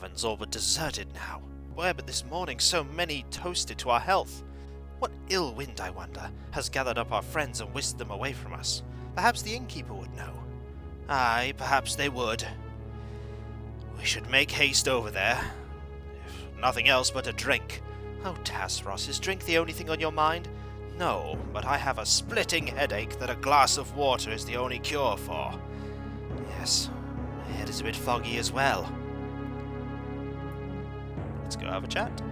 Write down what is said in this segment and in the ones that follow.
taverns all but deserted now. Where but this morning so many toasted to our health? What ill wind, I wonder, has gathered up our friends and whisked them away from us? Perhaps the innkeeper would know. Aye, perhaps they would. We should make haste over there, if nothing else but a drink. Oh, Tasros, is drink the only thing on your mind? No, but I have a splitting headache that a glass of water is the only cure for. Yes, my head is a bit foggy as well. Let's go have a chat.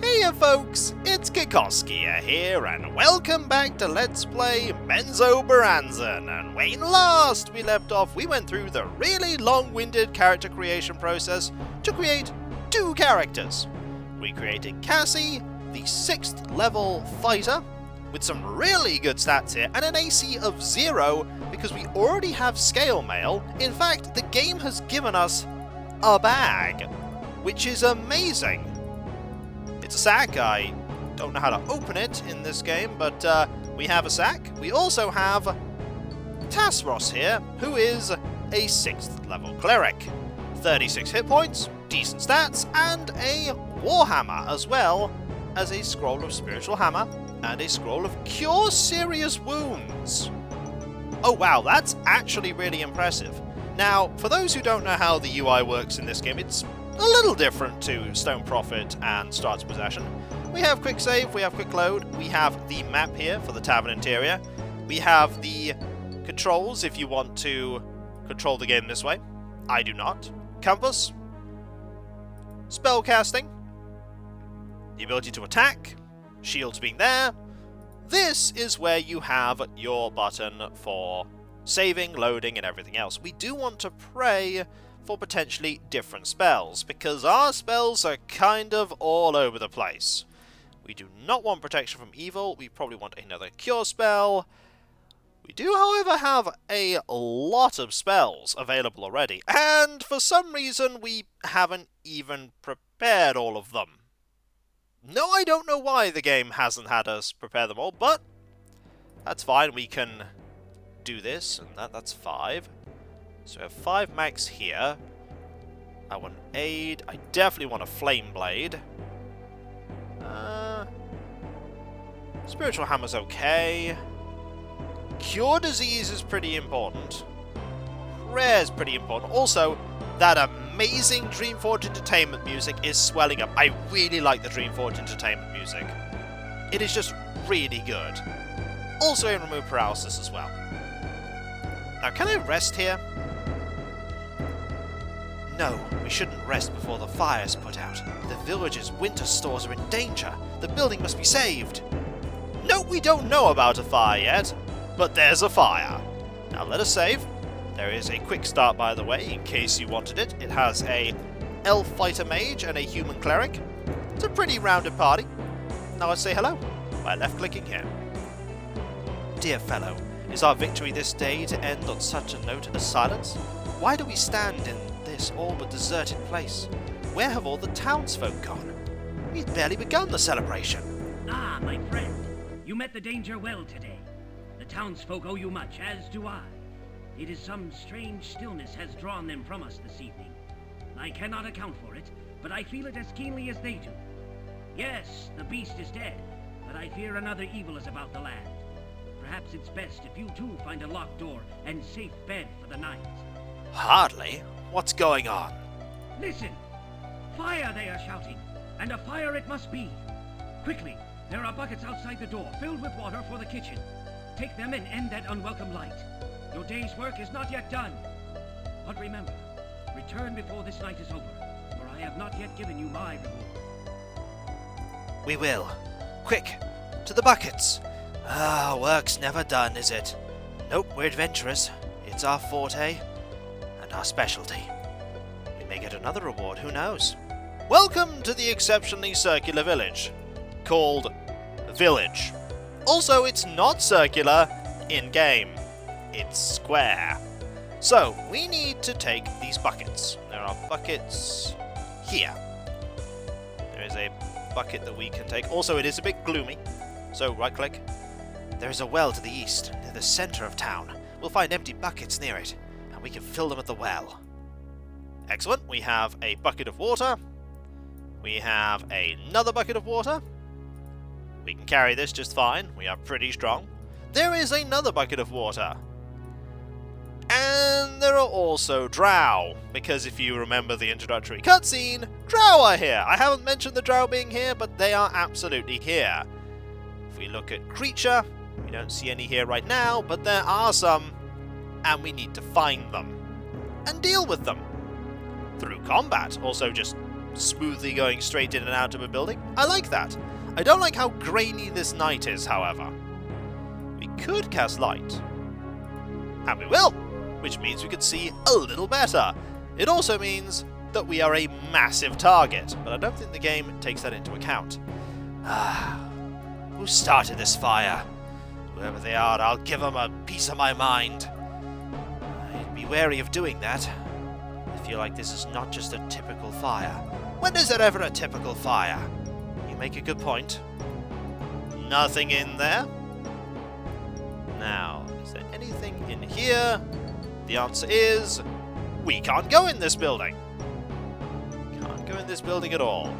Hey folks, it's Kikoskia here, and welcome back to Let's Play Menzoberranzan. And when last we left off, we went through the really long-winded character creation process to create two characters. We created Cassie, the 6th level fighter, with some really good stats here, and an AC of 0 because we already have scale mail. In fact, the game has given us a bag, which is amazing. It's a sack. I don't know how to open it in this game, but we have a sack. We also have Tasros here, who is a 6th level cleric. 36 hit points, decent stats, and a warhammer, as well as a scroll of spiritual hammer and a scroll of cure serious wounds. Oh wow, that's actually really impressive. Now, for those who don't know how the UI works in this game, it's a little different to Stone Prophet and Starts Possession. We have quick save, we have quick load, we have the map here for the tavern interior, we have the controls if you want to control the game this way. I do not. Compass, spell casting, the ability to attack, shields being there. This is where you have your button for saving, loading, and everything else. We do want to pray for potentially different spells, because our spells are kind of all over the place. We do not want protection from evil, we probably want another cure spell. We do, however, have a lot of spells available already, and for some reason we haven't even prepared all of them. No, I don't know why the game hasn't had us prepare them all, but that's fine, we can do this, and that's 5. So we have 5 max here. I want aid. I definitely want a flame blade. Spiritual hammer's okay. Cure disease is pretty important. Prayer's pretty important. Also, that amazing Dreamforge Entertainment music is swelling up. I really like the Dreamforge Entertainment music. It is just really good. Also, in remove paralysis as well. Now, can I rest here? No, we shouldn't rest before the fire's put out. The village's winter stores are in danger. The building must be saved. No, we don't know about a fire yet, but there's a fire. Now let us save. There is a quick start, by the way, in case you wanted it. It has a elf fighter mage and a human cleric. It's a pretty rounded party. Now let's say hello by left-clicking here. Dear fellow, is our victory this day to end on such a note as silence? Why do we stand in this all but deserted place? Where have all the townsfolk gone? We've barely begun the celebration. Ah, my friend, you met the danger well today. The townsfolk owe you much, as do I. It is some strange stillness has drawn them from us this evening. I cannot account for it, but I feel it as keenly as they do. Yes, the beast is dead, but I fear another evil is about the land. Perhaps it's best if you too find a locked door and safe bed for the night. Hardly. What's going on? Listen! Fire, they are shouting, and a fire it must be. Quickly, there are buckets outside the door filled with water for the kitchen. Take them and end that unwelcome light. Your day's work is not yet done. But remember, return before this night is over, for I have not yet given you my reward. We will. Quick, to the buckets. Ah, work's never done, is it? Nope, we're adventurers. It's our forte. Our specialty. We may get another reward, who knows? Welcome to the exceptionally circular village, called Village. Also, it's not circular in-game. It's square. So, we need to take these buckets. There are buckets here. There is a bucket that we can take. Also, it is a bit gloomy, so right-click. There is a well to the east, near the center of town. We'll find empty buckets near it. We can fill them at the well. Excellent. We have a bucket of water. We have another bucket of water. We can carry this just fine. We are pretty strong. There is another bucket of water. And there are also drow, because if you remember the introductory cutscene, drow are here. I haven't mentioned the drow being here, but they are absolutely here. If we look at creature, we don't see any here right now, but there are some, and we need to find them and deal with them through combat. Also just smoothly going straight in and out of a building. I like that. I don't like how grainy this night is, however. We could cast light, and we will, which means we can see a little better. It also means that we are a massive target, but I don't think the game takes that into account. Who started this fire? Whoever they are, I'll give them a piece of my mind. I'd be wary of doing that. I feel like this is not just a typical fire. When is there ever a typical fire? You make a good point. Nothing in there. Now, is there anything in here? The answer is, we can't go in this building. Can't go in this building at all.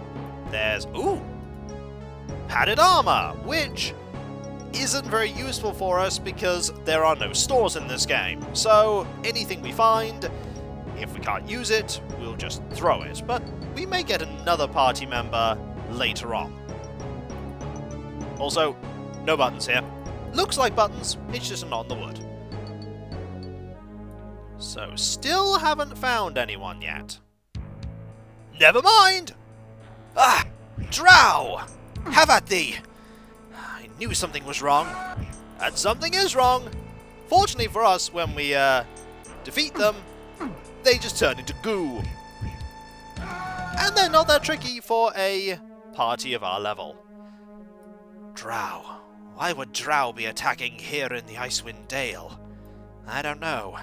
There's, ooh, padded armor, which isn't very useful for us because there are no stores in this game. So anything we find, if we can't use it, we'll just throw it. But we may get another party member later on. Also, no buttons here. Looks like buttons, it's just not on the wood. So, still haven't found anyone yet. Never mind! Ah! Drow! Have at thee! I knew something was wrong. And something is wrong! Fortunately for us, when we defeat them, they just turn into goo. And they're not that tricky for a party of our level. Drow. Why would drow be attacking here in the Icewind Dale? I don't know.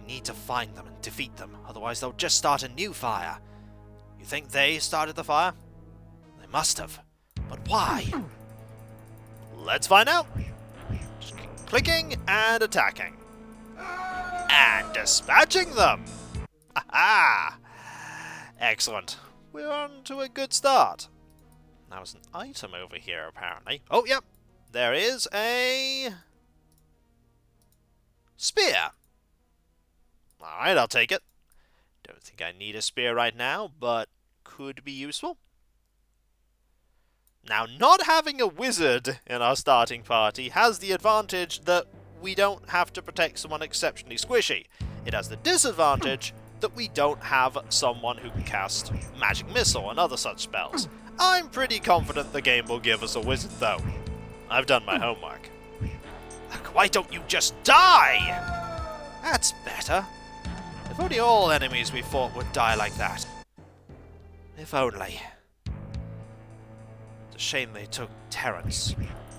Need to find them and defeat them, otherwise they'll just start a new fire. You think they started the fire? They must have. But why? Let's find out. Just keep clicking and attacking. And dispatching them! Aha! Excellent. We're on to a good start. Now there's an item over here, apparently. Oh, yep. There is a spear. Alright, I'll take it. Don't think I need a spear right now, but could be useful. Now, not having a wizard in our starting party has the advantage that we don't have to protect someone exceptionally squishy. It has the disadvantage that we don't have someone who can cast Magic Missile and other such spells. I'm pretty confident the game will give us a wizard, though. I've done my homework. Look, why don't you just die? That's better. If only all enemies we fought would die like that. If only. It's a shame they took Terrence.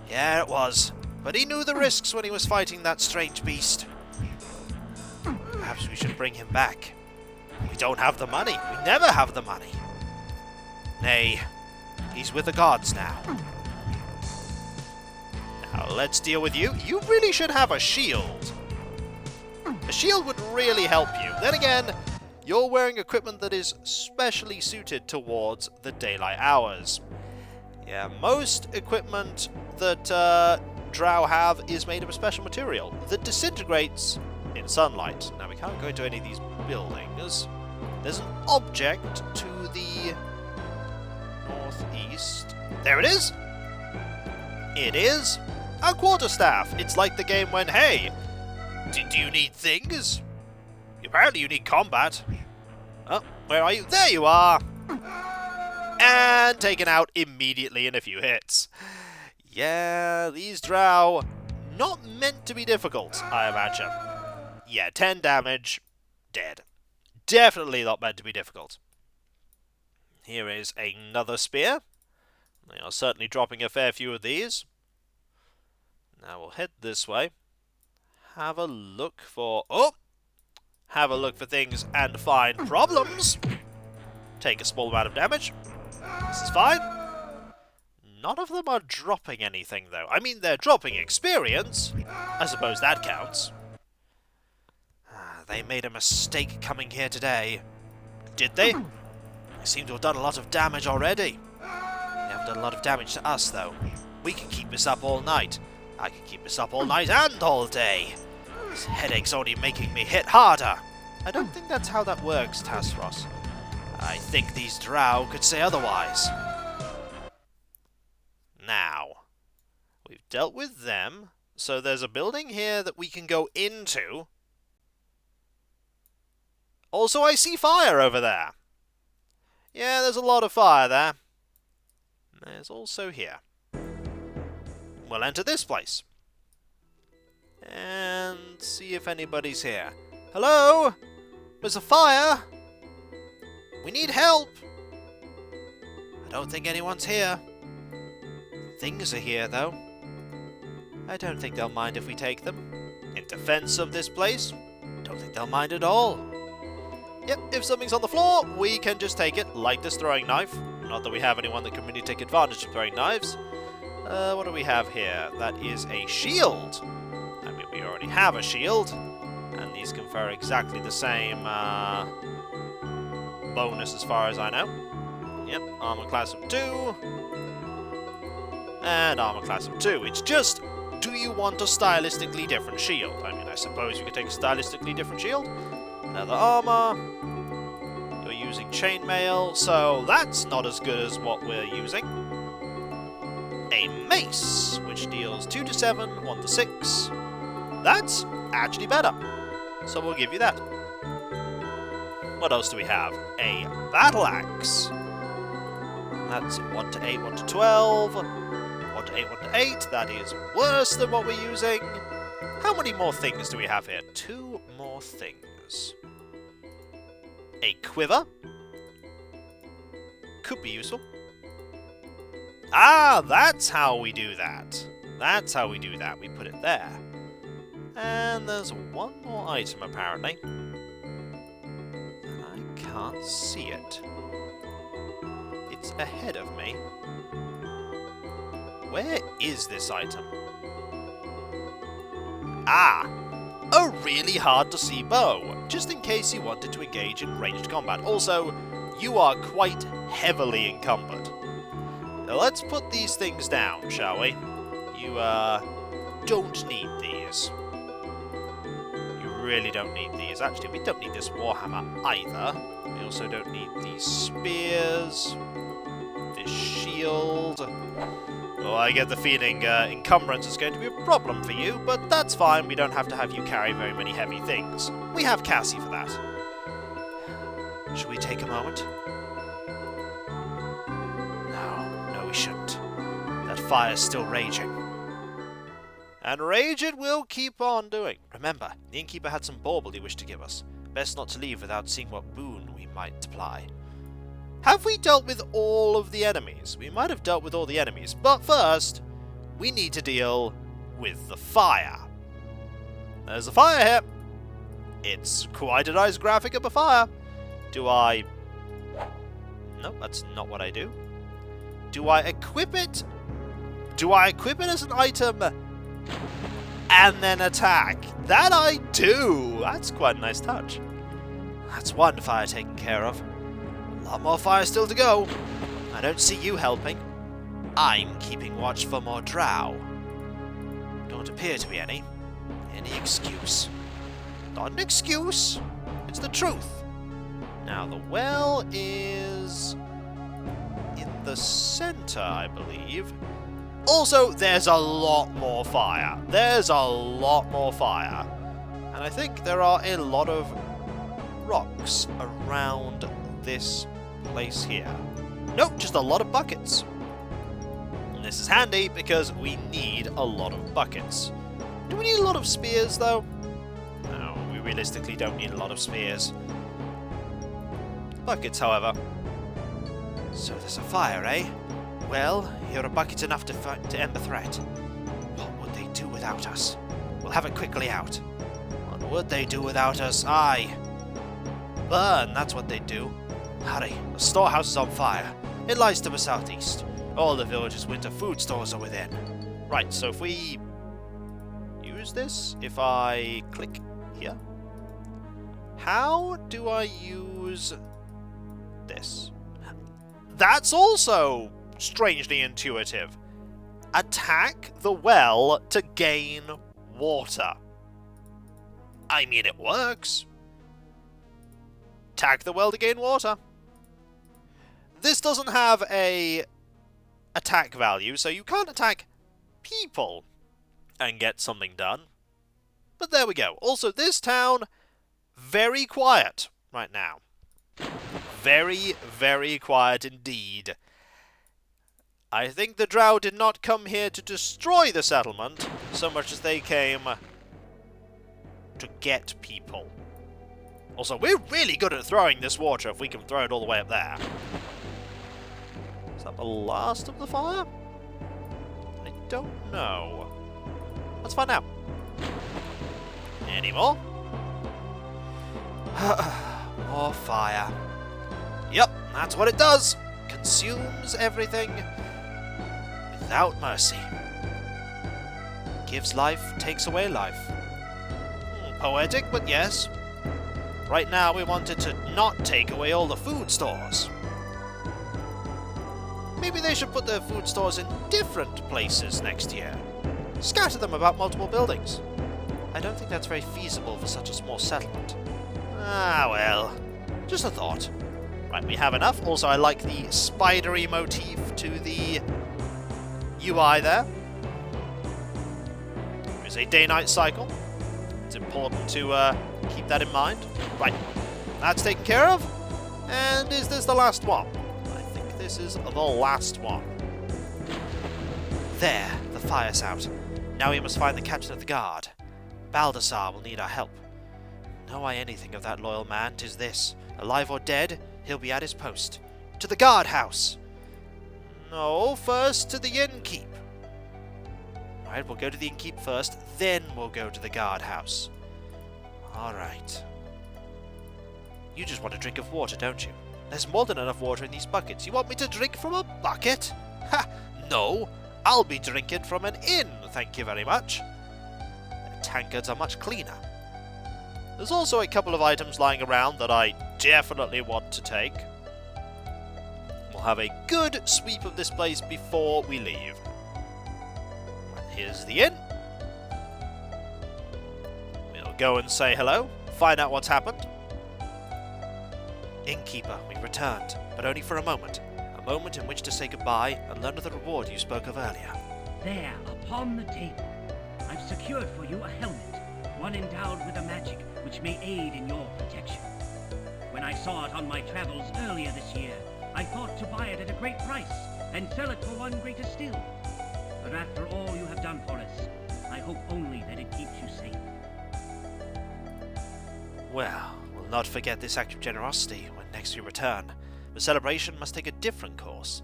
Yeah, it was. But he knew the risks when he was fighting that strange beast. Perhaps we should bring him back. We don't have the money. We never have the money. Nay, he's with the gods now. Now let's deal with you. You really should have a shield. A shield would really help you. Then again, you're wearing equipment that is specially suited towards the daylight hours. Yeah, most equipment that drow have is made of a special material that disintegrates in sunlight. Now, we can't go into any of these buildings. There's an object to the northeast. There it is! It is a quarterstaff. It's like the game when, hey, do you need things? Apparently you need combat. Oh, where are you? There you are! And taken out immediately in a few hits. Yeah, these drow, not meant to be difficult, I imagine. Yeah, 10 damage, dead. Definitely not meant to be difficult. Here is another spear. They are certainly dropping a fair few of these. Now we'll head this way. Have a look for... Oh! Have a look for things and find problems. Take a small amount of damage. This is fine. None of them are dropping anything, though. I mean, they're dropping experience. I suppose that counts. They made a mistake coming here today. Did they? They seem to have done a lot of damage already. They haven't done a lot of damage to us, though. We can keep this up all night. I can keep this up all night and all day. This headache's only making me hit harder. I don't think that's how that works, Tasros. I think these drow could say otherwise. Now, we've dealt with them, so there's a building here that we can go into. Also, I see fire over there. Yeah, there's a lot of fire there. There's also here. We'll enter this place. And see if anybody's here. Hello? There's a fire! We need help! I don't think anyone's here. Things are here, though. I don't think they'll mind if we take them. In defense of this place, don't think they'll mind at all. Yep, if something's on the floor, we can just take it, like this throwing knife. Not that we have anyone that can really take advantage of throwing knives. What do we have here? That is a shield. I mean, we already have a shield. And these confer exactly the same bonus as far as I know. Yep, armor class of 2. And armor class of 2. It's just, do you want a stylistically different shield? I mean, I suppose you could take a stylistically different shield. Leather armor. You're using chainmail, so that's not as good as what we're using. A mace, which deals 2 to 7, 1 to 6. That's actually better, so we'll give you that. What else do we have? A battle axe. That's 1 to 8, 1 to 12. 1 to 8, 1 to 8. That is worse than what we're using. How many more things do we have here? 2 more things. A quiver. Could be useful. Ah, that's how we do that. That's how we do that. We put it there. And there's one more item, apparently. And I can't see it. It's ahead of me. Where is this item? Ah! A really hard-to-see bow, just in case you wanted to engage in ranged combat. Also, you are quite heavily encumbered. Now, let's put these things down, shall we? You, don't need these. You really don't need these. Actually, we don't need this warhammer either. We also don't need these spears. This shield. Well, I get the feeling encumbrance is going to be a problem for you, but that's fine. We don't have to have you carry very many heavy things. We have Cassie for that. Should we take a moment? No, we shouldn't. That fire's still raging. And rage it will keep on doing. Remember, the innkeeper had some bauble he wished to give us. Best not to leave without seeing what boon we might supply. Have we dealt with all of the enemies? We might have dealt with all the enemies, but first, we need to deal with the fire. There's a fire here. It's quite a nice graphic of a fire. Do I... No, that's not what I do. Do I equip it? Do I equip it as an item and then attack? That I do! That's quite a nice touch. That's one fire taken care of. A lot more fire still to go. I don't see you helping. I'm keeping watch for more drow. Don't appear to be any. Any excuse. Not an excuse. It's the truth. Now, the well is in the center, I believe. Also, there's a lot more fire. There's a lot more fire. And I think there are a lot of rocks around this place here. Nope, just a lot of buckets. And this is handy because we need a lot of buckets. Do we need a lot of spears, though? No, we realistically don't need a lot of spears. Buckets, however. So there's a fire, eh? Well, here are buckets enough to end the threat. What would they do without us? We'll have it quickly out. What would they do without us? Aye. Burn, that's what they'd do. Hurry, the storehouse is on fire. It lies to the southeast. All the village's winter food stores are within. Right, so if we use this, if I click here, how do I use this. That's also strangely intuitive. Attack the well to gain water. I mean, it works. Attack the well to gain water. This doesn't have a attack value, so you can't attack people and get something done. But there we go. Also, this town, very quiet right now. Very, very quiet indeed. I think the drow did not come here to destroy the settlement so much as they came to get people. Also, we're really good at throwing this water if we can throw it all the way up there. Is that the last of the fire? I don't know. Let's find out. Any more? More fire. Yep, that's what it does. Consumes everything without mercy. Gives life, takes away life. Poetic, but yes. Right now we wanted to not take away all the food stores. Maybe they should put their food stores in different places next year. Scatter them about multiple buildings. I don't think that's very feasible for such a small settlement. Ah, well. Just a thought. Right, we have enough. Also, I like the spidery motif to the UI there. There's a day-night cycle. It's important to keep that in mind. Right, that's taken care of. And is this the last one? I think this is the last one. There, the fire's out. Now we must find the captain of the guard. Baldassar will need our help. Know I anything of that loyal man, 'tis this. Alive or dead, he'll be at his post. To the guardhouse! No, first to the innkeep. Alright, we'll go to the innkeep first, then we'll go to the guardhouse. Alright. You just want a drink of water, don't you? There's more than enough water in these buckets. You want me to drink from a bucket? Ha! No! I'll be drinking from an inn, thank you very much. The tankards are much cleaner. There's also a couple of items lying around that I definitely want to take. We'll have a good sweep of this place before we leave. And here's the inn. We'll go and say hello, find out what's happened. Innkeeper, we've returned, but only for a moment. A moment in which to say goodbye and learn of the reward you spoke of earlier. There, upon the table, I've secured for you a helmet, one endowed with a magic which may aid in your protection. When I saw it on my travels earlier this year, I thought to buy it at a great price and sell it for one greater still. But after all you have done for us, I hope only that it keeps you safe. Well, we'll not forget this act of generosity when next we return. The celebration must take a different course.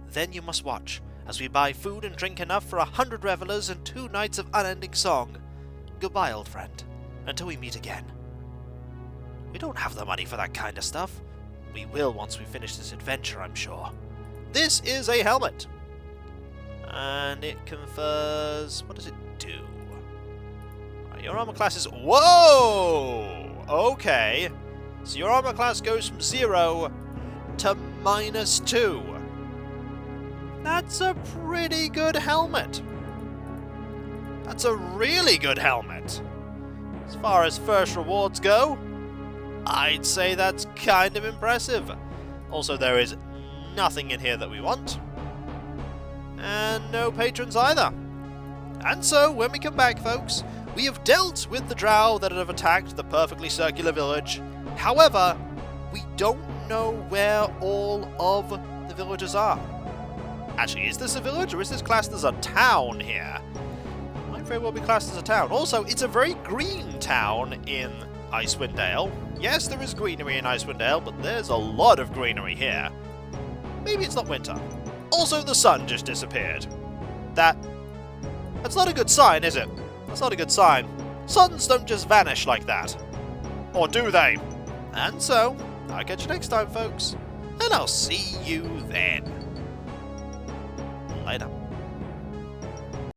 Then you must watch, as we buy food and drink enough for 100 revelers and 2 nights of unending song. Goodbye, old friend, until we meet again. We don't have the money for that kind of stuff. We will once we finish this adventure, I'm sure. This is a helmet. And it confers... what does it do? Right, your armor class is... whoa! Okay. So your armor class goes from 0 to -2. That's a pretty good helmet. That's a really good helmet. As far as first rewards go, I'd say that's kind of impressive. Also, there is nothing in here that we want. And no patrons either. And so, when we come back, folks, we have dealt with the drow that have attacked the perfectly circular village. However, we don't know where all of the villagers are. Actually, is this a village or is this classed as a town here? It might very well be classed as a town. Also, it's a very green town in Icewind Dale. Yes, there is greenery in Icewind Dale, but there's a lot of greenery here. Maybe it's not winter. Also, the sun just disappeared. That's not a good sign, is it? That's not a good sign. Suns don't just vanish like that. Or do they? And so, I'll catch you next time, folks. And I'll see you then. Later.